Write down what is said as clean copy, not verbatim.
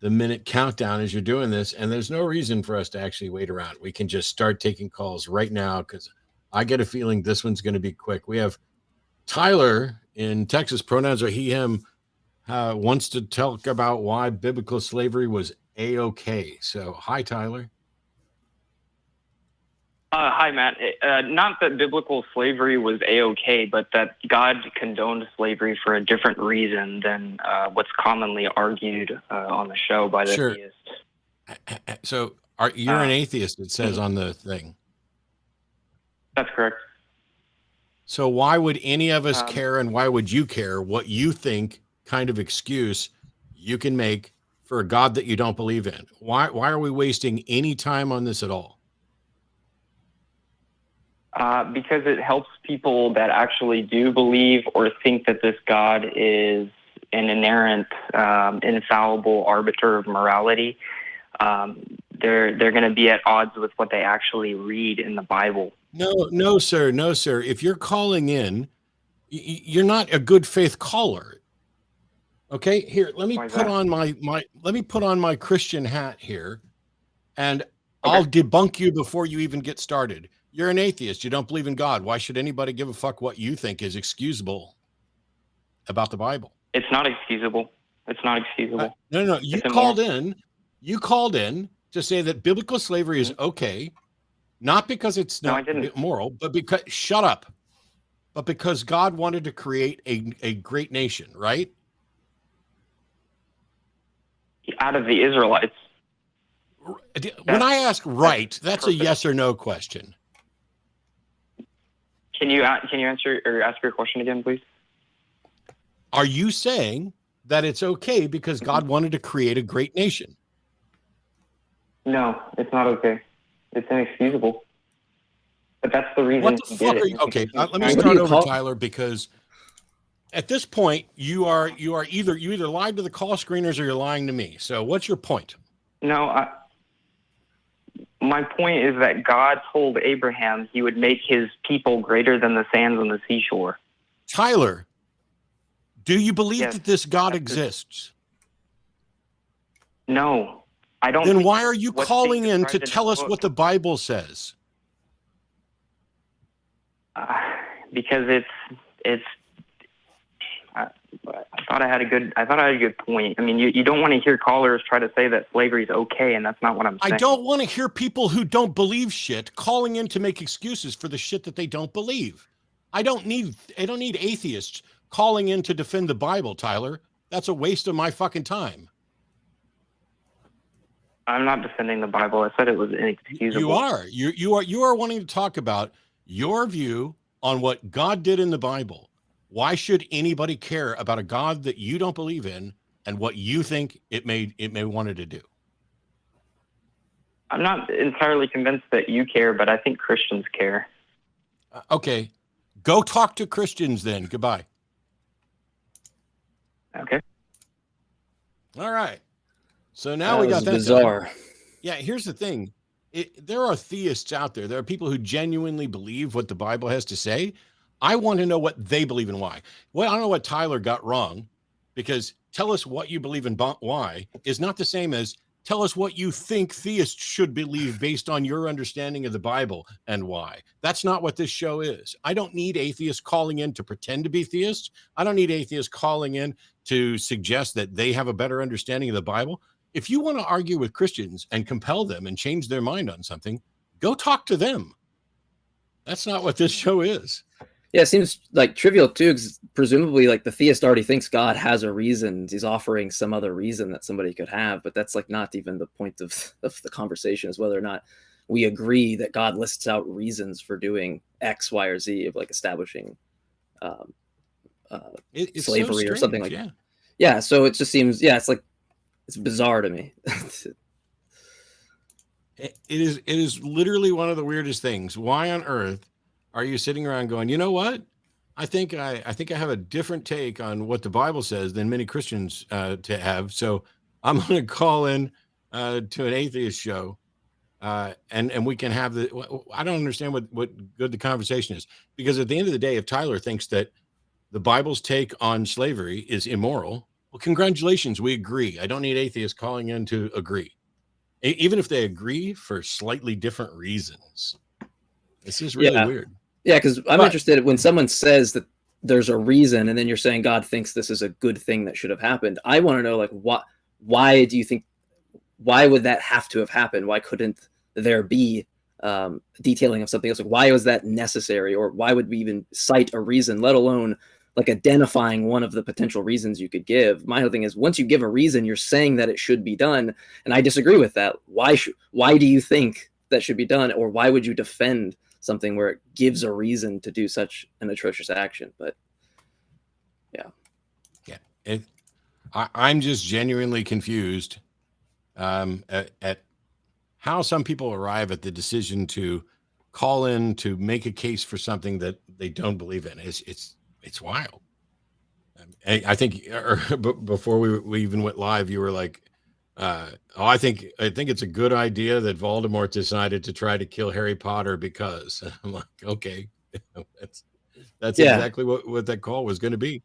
the minute countdown as you're doing this, and there's no reason for us to actually wait around. We can just start taking calls right now because I get a feeling this one's going to be quick. We have Tyler in Texas. Pronouns are he, him. Wants to talk about why biblical slavery was A-okay. So, hi, Tyler. Hi, Matt. Not that biblical slavery was A-okay, but that God condoned slavery for a different reason than what's commonly argued on the show by the theists. So, you're an atheist, it says on the thing. That's correct. So why would any of us care, and why would you care what you think kind of excuse you can make for a God that you don't believe in? Why are we wasting any time on this at all? Because it helps people that actually do believe or think that this God is an inerrant, infallible arbiter of morality. They're going to be at odds with what they actually read in the Bible. No, sir. If you're calling in, you're not a good faith caller. Okay, here, let me put on my Christian hat here, and I'll debunk you before you even get started. You're an atheist. You don't believe in God. Why should anybody give a fuck what you think is excusable about the Bible? It's not excusable. No. You called in to say that biblical slavery is okay, not because it's not moral, but because shut up. But because God wanted to create a great nation, right? Out of the Israelites. When I ask right, that's a yes or no question. Can you answer or ask your question again, please? Are you saying that it's okay because God wanted to create a great nation? No, it's not okay. It's inexcusable. But that's the reason. What the fuck are you? Okay, let me start over, Tyler, because at this point you either lied to the call screeners or you're lying to me. So what's your point? No, my point is that God told Abraham he would make his people greater than the sands on the seashore. Tyler, do you believe that this God exists? No, I don't. Then why are you calling in to tell us what the Bible says? Because it's. I thought I had a good point. I mean, you don't want to hear callers try to say that slavery is okay, and that's not what I'm saying. I don't want to hear people who don't believe shit calling in to make excuses for the shit that they don't believe. I don't need atheists calling in to defend the Bible, Tyler. That's a waste of my fucking time. I'm not defending the Bible. I said it was inexcusable. You are. You are wanting to talk about your view on what God did in the Bible. Why should anybody care about a God that you don't believe in and what you think it may wanted to do? I'm not entirely convinced that you care, but I think Christians care. Okay. Go talk to Christians then. Goodbye. Okay. All right. So now we got that bizarre. Done. Yeah, here's the thing. There are theists out there. There are people who genuinely believe what the Bible has to say. I want to know what they believe and why. Well, I don't know what Tyler got wrong, because tell us what you believe and why is not the same as tell us what you think theists should believe based on your understanding of the Bible and why. That's not what this show is. I don't need atheists calling in to pretend to be theists. I don't need atheists calling in to suggest that they have a better understanding of the Bible. If you want to argue with Christians and compel them and change their mind on something, go talk to them. That's not what this show is. Yeah, it seems like trivial too, because presumably like the theist already thinks God has a reason. He's offering some other reason that somebody could have, but that's like not even the point of the conversation, is whether or not we agree that God lists out reasons for doing X, Y, or Z, of like establishing slavery or something like that. Yeah, so it just seems, it's bizarre to me. It is literally one of the weirdest things. Why on earth are you sitting around going, you know what? I think I have a different take on what the Bible says than many Christians to have. So I'm going to call in to an atheist show, and we can have the. I don't understand what good the conversation is, because at the end of the day, if Tyler thinks that the Bible's take on slavery is immoral, Well, congratulations. We agree. I don't need atheists calling in to agree. Even if they agree for slightly different reasons. This is really weird. Yeah, because I'm interested when someone says that there's a reason, and then you're saying God thinks this is a good thing that should have happened. I want to know, like, why do you think? Why would that have to have happened? Why couldn't there be detailing of something else? Like, why was that necessary, or why would we even cite a reason, let alone like identifying one of the potential reasons you could give? My whole thing is, once you give a reason, you're saying that it should be done, and I disagree with that. Why do you think that should be done, or why would you defend something where it gives a reason to do such an atrocious action? But I'm just genuinely confused at how some people arrive at the decision to call in to make a case for something that they don't believe in. It's wild. I think before we even went live, you were like, I think it's a good idea that Voldemort decided to try to kill Harry Potter because I'm like, okay, that's exactly what that call was going to be.